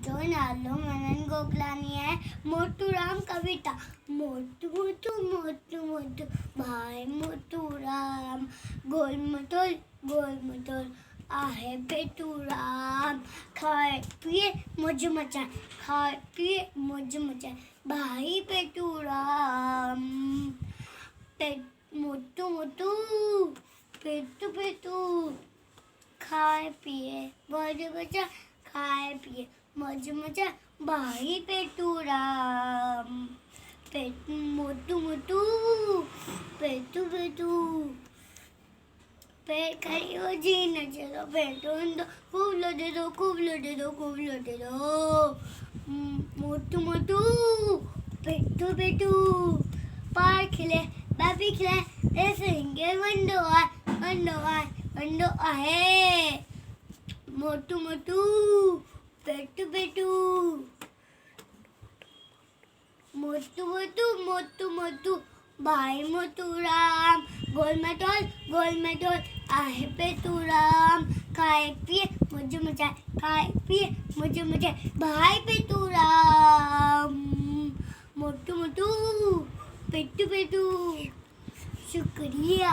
वाचून आलो. मनन गोकलानी आहे मोटू राम कविता. मोटू मोटू मोटू मोटू भाई मोटू राम, गोल मटोल आहे पेटू राम. खाए पिए मौज मचाए, खाए पिए मौज मचाए भाई पेटू राम. मोटू मोटू पेटू पेटू खाए पिए मौज मचा, खाए पिए मौज मचा भाई पेटू राम. मोटू मोटू पेटू पेटू पेट खड़ी हो जी न चलो पेटून दो, खूब लोटे दो, खूब लोटे दो, खूब लोटे दो. मोटू मोटू पेटू पेटू पार खिले बाबी खिले ऐसे वंडो आहे. मोटू मोटू पेटू पेटू मोटू मोटू मोटू मोटू भाई मोटू राम, गोल मटोल आहे पेटू राम. खाए पिए मौज मचाए, खाए पिए मौज मचाए भाई पेटू राम. मोटू मोटू पेटू पेटू. शुक्रिया.